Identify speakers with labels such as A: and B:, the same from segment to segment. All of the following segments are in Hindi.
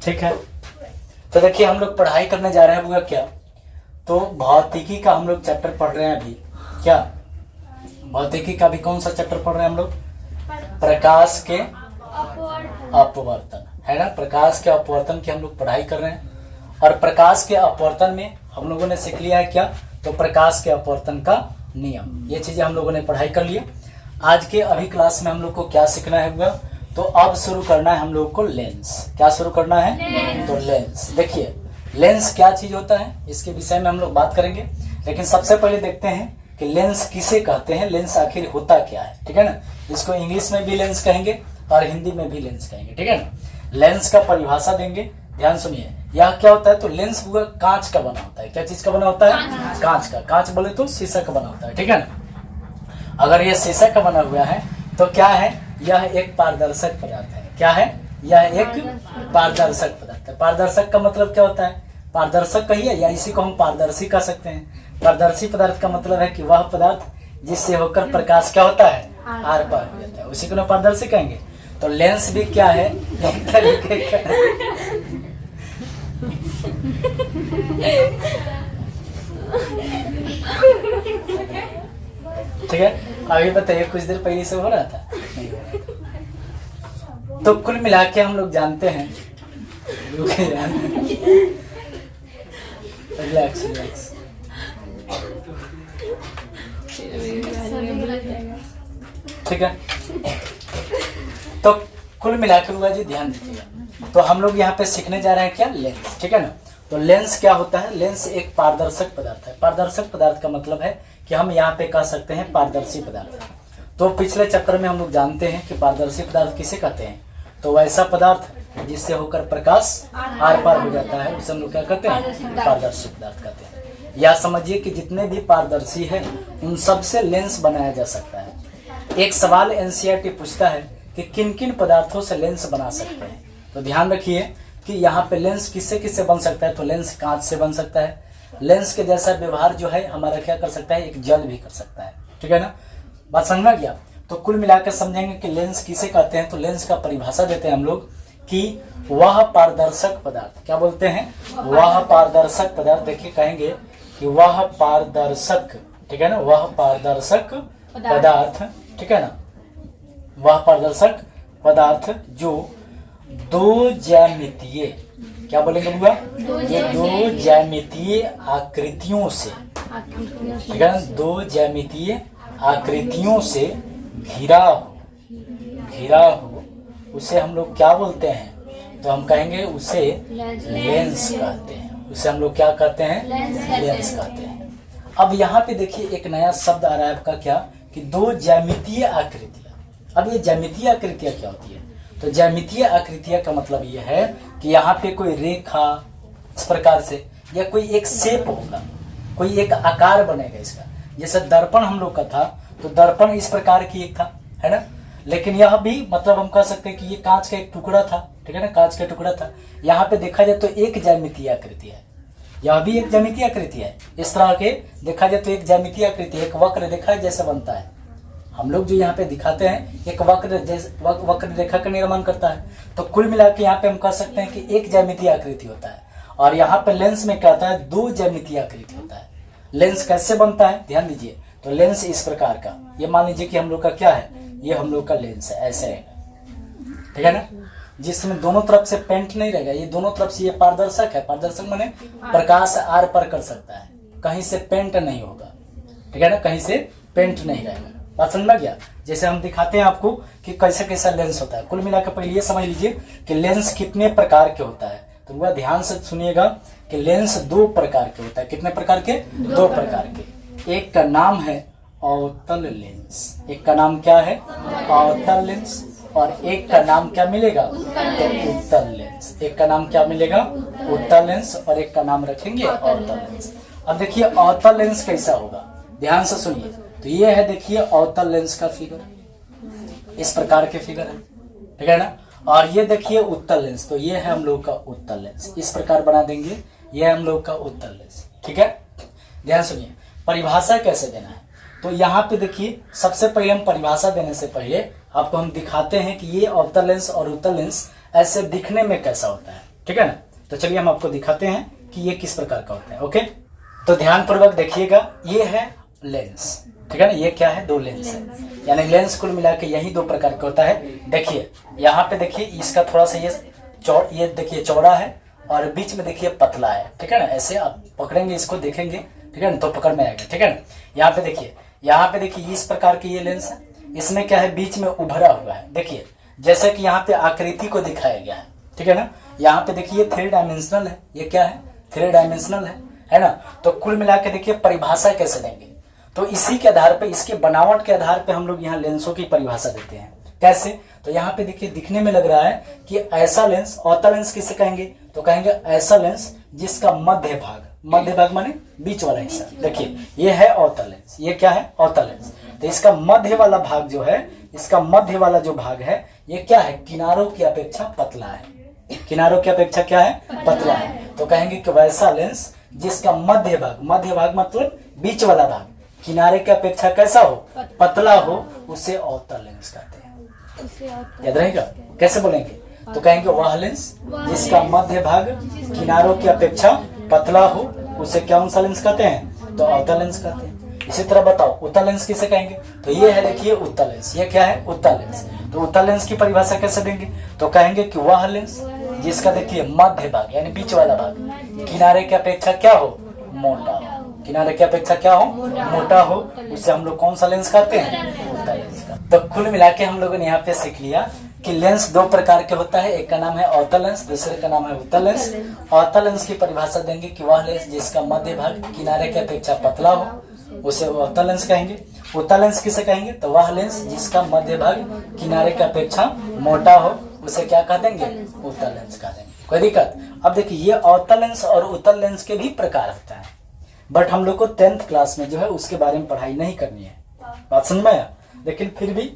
A: ठीक है। तो देखिए हम लोग पढ़ाई करने जा रहे हैं वो क्या, तो भौतिकी का हम लोग चैप्टर पढ़ रहे हैं अभी। क्या भौतिकी का भी कौन सा चैप्टर पढ़ रहे हैं हम लोग? प्रकाश के अपवर्तन, है ना। प्रकाश के अपवर्तन की हम लोग पढ़ाई कर रहे हैं। और प्रकाश के अपवर्तन में हम लोगों ने सीख लिया है क्या, तो प्रकाश के अपवर्तन का नियम, ये चीजें हम लोगों ने पढ़ाई कर लिया। आज के अभी क्लास में हम लोग को क्या सीखना है हुआ, तो अब शुरू करना है हम लोग को लेंस। क्या शुरू करना है? तो लेंस। देखिए लेंस क्या चीज होता है इसके विषय में हम लोग बात करेंगे, लेकिन सबसे पहले देखते हैं कि लेंस किसे कहते हैं, लेंस आखिर होता क्या है, ठीक है ना। इसको इंग्लिश में भी लेंस कहेंगे और हिंदी में भी लेंस कहेंगे, ठीक है ना। लेंस का परिभाषा देंगे, ध्यान सुनिए। यह क्या होता है, तो लेंस हुआ कांच का बना होता है। क्या चीज का बना होता है? कांच का। कांच बोले तो शीशा का बना होता है, ठीक है ना। अगर यह शीशा का बना हुआ है तो क्या है, यह एक पारदर्शक पदार्थ है। क्या है? यह एक पारदर्शक पदार्थ है। पारदर्शक का मतलब क्या होता है? पारदर्शक कहिए या इसी को हम पारदर्शी कह सकते हैं। पारदर्शी पदार्थ का मतलब है कि वह पदार्थ जिससे होकर प्रकाश क्या होता है, आर पार हो जाता है, उसी को ना पारदर्शी कहेंगे। तो लेंस भी क्या है, एक तरीके का ठीक है। अभी बताइए कुछ देर पहले से हो रहा था, नहीं हो रहा था। तो कुल मिला के हम लोग जानते हैं, रिलैक्स रिलैक्स, ठीक है। तो कुल मिलाकर हुआ जी, ध्यान दीजिएगा। तो हम लोग यहाँ पे सीखने जा रहे हैं क्या, लेंस, ठीक है ना। तो लेंस क्या होता है? लेंस एक पारदर्शक पदार्थ है। पारदर्शक पदार्थ का मतलब है कि हम यहाँ पे कह सकते हैं पारदर्शी पदार्थ। तो पिछले चैप्टर में हम लोग जानते हैं कि पारदर्शी पदार्थ किसे कहते हैं, तो वैसा पदार्थ जिससे होकर प्रकाश आर पार हो जाता है उसे हम लोग क्या कहते हैं, पारदर्शी पदार्थ कहते हैं। या समझिए कि जितने भी पारदर्शी है उन सबसे लेंस बनाया जा सकता है। एक सवाल एनसीईआरटी पूछता है कि किन किन पदार्थों से लेंस बना सकते हैं, तो ध्यान रखिए कि यहाँ पे लेंस किससे किससे बन सकता है, तो लेंस कांच से बन सकता है। लेंस के जैसा व्यवहार जो है हमारा क्या कर सकता है, एक जल भी कर सकता है, ठीक है ना। बात समझ में गया। तो कुल मिलाकर समझेंगे कि लेंस किसे कहते हैं। तो लेंस का परिभाषा देते हैं हम लोग कि वह पारदर्शक पदार्थ, क्या बोलते हैं, वह पारदर्शक पदार्थ। देखिए कहेंगे कि वह पारदर्शक, ठीक है ना, वह पारदर्शक पदार्थ, ठीक है ना, वह पारदर्शक पदार्थ जो दो ज्यामितीय, क्या बोलेंगे बुआ, ये दो ज्यामितीय आकृतियों से, ठीक है ना, दो ज्यामितीय आकृतियों से घिरा हो, उसे हम लोग क्या बोलते हैं, तो हम कहेंगे उसे लेंस कहते हैं। उसे हम लोग क्या कहते हैं, लेंस कहते हैं। अब यहाँ पे देखिए एक नया शब्द आ रहा है आपका, क्या, कि दो ज्यामितीय आकृतियां। अब ये ज्यामितीय आकृतियां क्या होती है, तो ज्यामितीय आकृतियां का मतलब ये है कि यहाँ पे कोई रेखा इस प्रकार से, या कोई एक शेप होगा, कोई एक आकार बनेगा इसका। जैसे दर्पण हम लोग का था, तो दर्पण इस प्रकार की एक था, है ना। लेकिन यह भी मतलब हम कह सकते हैं कि ये कांच का एक टुकड़ा था, ठीक है ना, कांच का टुकड़ा था। यहाँ पे देखा जाए तो एक ज्यामितीय आकृति है, यह भी एक ज्यामितीय आकृति है। इस तरह के देखा जाए तो एक ज्यामितीय आकृति, एक वक्र रेखा जैसे बनता है। हम लोग जो यहाँ पे दिखाते हैं एक वक्र रेखा का निर्माण करता है। तो कुल मिला के यहाँ पे हम कह सकते हैं कि एक ज्यामितीय आकृति होता है। और यहाँ पे लेंस में क्या होता है, दो ज्यामितीय आकृति होता है। लेंस कैसे बनता है, ध्यान दीजिए। तो लेंस इस प्रकार का, ये मान लीजिए कि हम लोग का क्या है, ये हम लोग का लेंस है, ऐसे रहेगा, ठीक है ना, जिसमें दोनों तरफ से पेंट नहीं रहेगा, ये दोनों तरफ से ये पारदर्शक है। पारदर्शक माने प्रकाश आर पार कर सकता है, कहीं से पेंट नहीं होगा, ठीक है ना, कहीं से पेंट नहीं रहेगा। बात समझ में गया। जैसे हम दिखाते हैं आपको कि कैसा कैसा लेंस होता है। कुल मिलाकर पहले ये समझ लीजिए कि लेंस कितने प्रकार के होता है। तो वह ध्यान से सुनिएगा कि लेंस दो प्रकार के होता है। कितने प्रकार के, दो प्रकार के। एक का नाम है अवतल लेंस, एक का नाम क्या है, अवतल लेंस, और एक का नाम क्या मिलेगा, उत्तल लेंस। एक का नाम क्या मिलेगा, उत्तल लेंस, और एक का नाम रखेंगे अवतल लेंस। अब देखिए अवतल लेंस कैसा होगा, ध्यान से सुनिए। तो ये है देखिए अवतल लेंस का फिगर, इस प्रकार के फिगर है, ठीक है ना। और ये देखिए उत्तल लेंस, तो ये है हम लोग का उत्तल लेंस, इस प्रकार बना देंगे, ये है हम लोग का उत्तल लेंस, ठीक है। ध्यान सुनिए परिभाषा कैसे देना है। तो यहाँ पे देखिए सबसे पहले हम परिभाषा देने से पहले आपको हम दिखाते हैं कि ये अवतल लेंस और उत्तल लेंस ऐसे दिखने में कैसा होता है। ठीक है ना। तो चलिए हम आपको दिखाते हैं कि ये किस प्रकार का होता है। ओके, तो ध्यान पूर्वक देखिएगा, ये है लेंस, ठीक है ना। ये क्या है, दो लेंस है, यानी लेंस कुल मिला के यही दो प्रकार का होता है। देखिए यहाँ पे देखिए इसका थोड़ा सा ये देखिए चौड़ा है और बीच में देखिए पतला है, ठीक है ना। ऐसे आप पकड़ेंगे इसको, देखेंगे, ठीक है ना, तो पकड़ में आएगा, ठीक है ना। यहाँ पे देखिए इस प्रकार की ये लेंस है, इसमें क्या है, बीच में उभरा हुआ है। देखिए जैसे कि यहाँ पे आकृति को दिखाया गया है, ठीक है ना। यहाँ पे देखिए 3 डायमेंशनल है, ये क्या है, 3 डायमेंशनल है ना। तो कुल मिला के देखिए परिभाषा कैसे देंगे, तो इसी के आधार पे, इसके बनावट के आधार पे हम लोग यहाँ लेंसों की परिभाषा देते हैं। कैसे, तो यहाँ पे देखिए दिखने में लग रहा है कि ऐसा लेंस, अवतल लेंस किसे कहेंगे, तो कहेंगे ऐसा लेंस जिसका मध्य भाग माने बीच वाला हिस्सा। देखिए ये है अवतल लेंस, ये क्या है, अवतल लेंस। तो इसका मध्य वाला भाग जो है, इसका मध्य वाला जो भाग है, ये क्या है, किनारों की अपेक्षा पतला है। किनारों की अपेक्षा क्या है, पतला है। तो कहेंगे कि वैसा लेंस जिसका मध्य भाग मतलब बीच वाला भाग किनारे की अपेक्षा कैसा हो, पतला हो, उसे अवतल लेंस कहते हैं। याद रहेगा, कैसे बोलेंगे, तो कहेंगे वह लेंस जिसका मध्य भाग किनारों की अपेक्षा पतला हो, उसे कौन सा लेंस कहते हैं, तो अवतल लेंस कहते हैं। इसी तरह बताओ उत्तल लेंस किसे कहेंगे, तो ये है देखिए उत्तल लेंस, ये क्या है, उत्तल लेंस। तो उत्तल लेंस की परिभाषा कैसे देंगे, तो कहेंगे कि वह लेंस जिसका देखिए मध्य भाग यानी बीच वाला भाग किनारे की अपेक्षा क्या हो, मोटा हो, किनारे की अपेक्षा क्या हो, मोटा हो, उसे हम लोग कौन सा लेंस कहते हैं, उत्तल लेंस का। तो कुल मिला के हम लोगों ने यहाँ पे सीख लिया कि लेंस दो प्रकार के होता है, एक का नाम है अवतल लेंस, दूसरे का नाम है उत्तल लेंस। अवतल लेंस की परिभाषा देंगे कि वह लेंस जिसका मध्य भाग किनारे की अपेक्षा पतला हो, उसे अवतल लेंस कहेंगे। उत्तल लेंस किसे कहेंगे, तो वह लेंस जिसका मध्य भाग किनारे की अपेक्षा मोटा हो, उसे क्या कह देंगे, उत्तल लेंस कह देंगे। कोई दिक्कत। अब देखिए ये अवतल लेंस और उत्तल लेंस के भी प्रकार होता है, बट हम लोग को 10th क्लास में जो है उसके बारे में पढ़ाई नहीं करनी है, बात समझ में आया। लेकिन फिर भी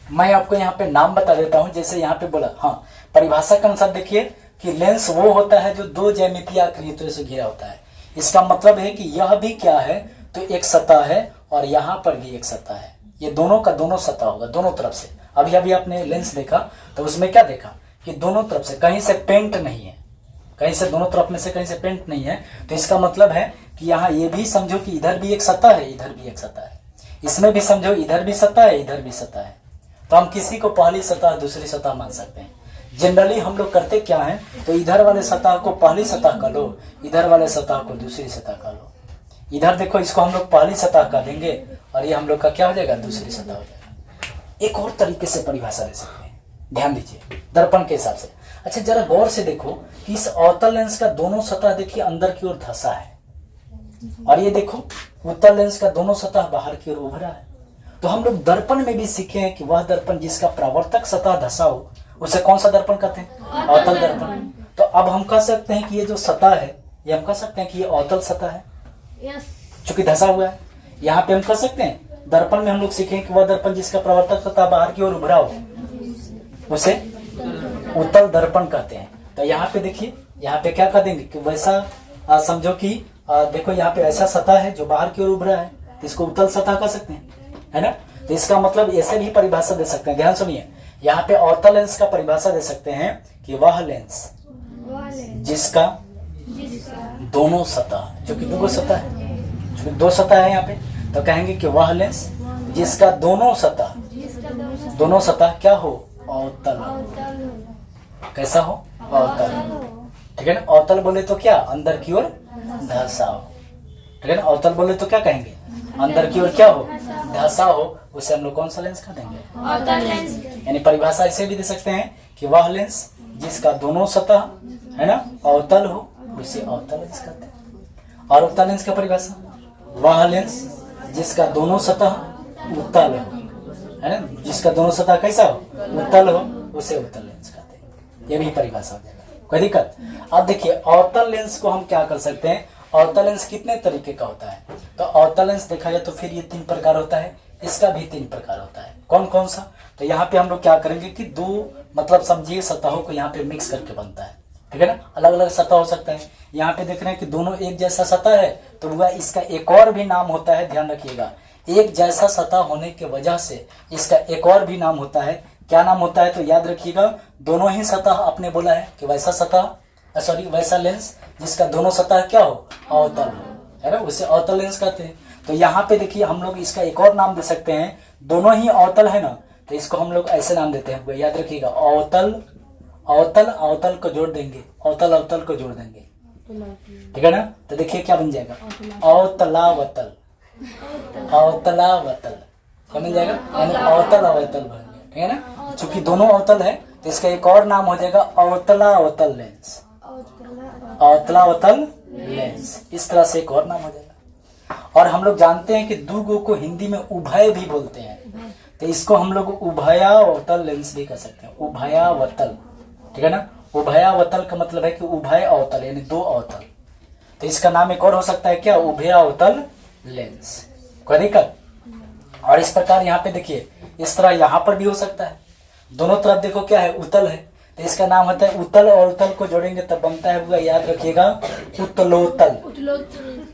A: मैं आपको यहाँ पे नाम बता देता हूँ। जैसे यहाँ पे बोला, हाँ, परिभाषा के अनुसार देखिए कि लेंस वो होता है जो दो ज्यामितीय आकृतियों से घिरा होता है। इसका मतलब है कि यह भी क्या है, तो एक सतह है और यहाँ पर भी एक सतह है। ये दोनों का दोनों सतह होगा, दोनों तरफ से। अभी आपने लेंस देखा तो उसमें क्या देखा कि दोनों तरफ से, कहीं से पेंट नहीं है, कहीं से दोनों तरफ में से कहीं से पेंट नहीं है। तो इसका मतलब है कि यहाँ ये भी समझो कि इधर भी एक सतह है, इधर भी एक सतह है, इसमें भी समझो इधर भी सतह है, इधर भी सतह है। तो हम किसी को पहली सतह दूसरी सतह मान सकते हैं। जनरली हम लोग करते क्या है, तो इधर वाले सतह को पहली सतह का लो, इधर वाले सतह को दूसरी सतह का लो। इधर देखो, इसको हम लोग पहली सतह का देंगे और ये हम लोग का क्या हो जाएगा, दूसरी सतह हो जाएगा। एक और तरीके से परिभाषा दे सकते हैं, ध्यान दीजिए दर्पण के हिसाब से। अच्छा जरा गौर से देखो कि इस अवतल लेंस का दोनों सतह देखिए अंदर की ओर धंसा है, और ये देखो उत्तल लेंस का दोनों सतह बाहर की ओर उभरा है। तो हम लोग दर्पण में भी सीखे हैं कि वह दर्पण जिसका परावर्तक सतह धंसा हो, उसे कौन सा दर्पण कहते हैं, अवतल दर्पण। तो अब हम कह सकते हैं कि ये जो सतह है, ये हम कह सकते हैं कि ये अवतल सतह है, चूंकि धंसा हुआ है। यहाँ पे हम कह सकते हैं दर्पण में हम लोग सीखें कि वह दर्पण जिसका परावर्तक सतह बाहर की ओर उभरा हो, उसे उत्तल दर्पण कहते हैं। तो यहाँ पे देखिए, यहाँ पे क्या कह देंगे कि वैसा समझो कि देखो यहाँ पे ऐसा सतह है जो बाहर की ओर उभरा है, तो इसको उत्तल सतह कह सकते हैं, है ना। तो इसका मतलब ऐसे भी परिभाषा दे सकते हैं, ध्यान सुनिए। यहाँ पे अवतल लेंस का परिभाषा दे सकते हैं कि वह लेंस जिसका दोनों सतह, जो कि दो सतह है, जो दो सतह है यहाँ पे, तो कहेंगे कि वह लेंस जिसका दोनों सतह क्या हो, अवतल। कैसा हो, अवतल, ठीक है ना। अवतल बोले तो क्या, अंदर की ओर धंसा हो, ठीक है ना। अवतल बोले तो क्या कहेंगे, अंदर की ओर क्या हो, धंसा हो, उसे हम लोग कौन सा लेंस कह देंगे, अवतल लेंस। यानी परिभाषा ऐसे भी दे सकते हैं कि वह लेंस जिसका दोनों सतह, है ना, अवतल हो, उसे अवतल लेंस कहते हैं। और उत्तल लेंस का परिभाषा, वह लेंस जिसका दोनों सतह उत्तल हो, है ना, जिसका दोनों सतह कैसा हो, उत्तल हो, उसे उत्तल लेंस कहते हैं। ये भी परिभाषा हो जाएगा, कोई दिक्कत। अब देखिए अवतल लेंस को हम क्या कर सकते हैं, अवतल लेंस कितने तरीके का होता है, तो अवतल लेंस देखा जाए तो फिर ये 3 प्रकार होता है, इसका भी 3 प्रकार होता है। कौन कौन सा, तो यहाँ पे हम लोग क्या करेंगे कि दो मतलब समझिए सतहों को यहाँ पे मिक्स करके बनता है, ठीक है ना। अलग अलग सतह हो सकता है। यहाँ पे देख रहे हैं कि दोनों एक जैसा सतह है, तो वह इसका एक और भी नाम होता है, ध्यान रखिएगा। एक जैसा सतह होने की वजह से इसका एक और भी नाम होता है। क्या नाम होता है, तो याद रखिएगा, दोनों ही सतह आपने बोला है कि वैसा सतह, सॉरी वैसा लेंस जिसका दोनों सतह क्या हो, अवतल हो, है ना, उसे अवतल लेंस कहते हैं। तो यहाँ पे देखिए हम लोग इसका एक और नाम दे सकते हैं, दोनों ही अवतल है ना, तो इसको हम लोग ऐसे नाम देते हैं, याद रखिएगा, अवतल अवतल अवतल को जोड़ देंगे, अवतल अवतल को जोड़ देंगे, ठीक है ना। तो देखिए क्या बन जाएगा, अवतलावतल, अवतलावतल क्या बन जाएगा, यानी अवतल अवतल बन गया, ठीक है ना। चूंकि दोनों अवतल है तो इसका एक और नाम हो जाएगा अवतलावतल लेंस, अवतलावतल लेंस, इस तरह से एक और नाम हो जाएगा। और हम लोग जानते हैं कि दुगो को हिंदी में उभय भी बोलते हैं, तो इसको हम लोग उभयावतल लेंस भी कह सकते हैं, उभयावतल, ठीक है ना। उभयावतल का मतलब है कि उभय अवतल यानी दो अवतल, तो इसका नाम एक और हो सकता है क्या, उभयावतल लेंस, कोई दिक्कत। और इस प्रकार यहाँ पे देखिए इस तरह यहाँ पर भी हो सकता है, दोनों तरफ देखो क्या है, उतल है, तो इसका नाम होता है उतल, और उतल को जोड़ेंगे तब बनता है, हुआ याद रखिएगा, उत्तलोतल।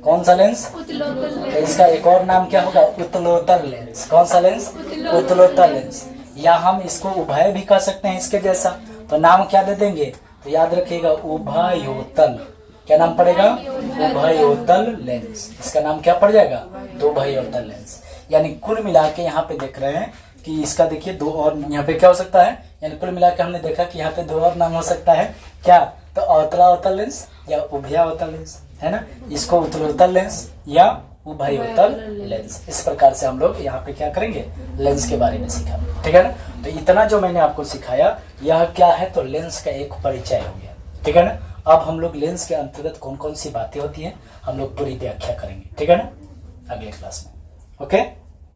A: कौन सा लेंस, तो इसका एक और नाम क्या होगा, उत्तलोतल लेंस। कौन सा लेंस, उत्तलोतल लेंस। या हम इसको उभय भी कह सकते हैं इसके जैसा, तो नाम क्या दे देंगे, तो याद रखिएगा उभयोतल, क्या नाम पड़ेगा, उभयोतल लेंस। इसका नाम क्या पड़ जाएगा, दो उभयोतल लेंस। यानी कुल मिला के यहाँ पे देख रहे हैं कि इसका देखिए दो और यहाँ पे क्या हो सकता है, यानी कुल मिला के हमने देखा कि यहाँ पे दो और नाम हो सकता है क्या, तो अवतलावतल लेंस या उभयावतल लेंस, है ना। इसको उत्तलोतल लेंस या उभयोतल लेंस, इस प्रकार से हम लोग यहाँ पे क्या करेंगे, लेंस के बारे में सीखा, ठीक है ना। तो इतना जो मैंने आपको सिखाया यह क्या है, तो लेंस का एक परिचय हो गया, ठीक है ना। अब हम लोग लेंस के अंतर्गत कौन कौन सी बातें होती हैं हम लोग पूरी व्याख्या करेंगे, ठीक है ना, अगले क्लास में। ओके।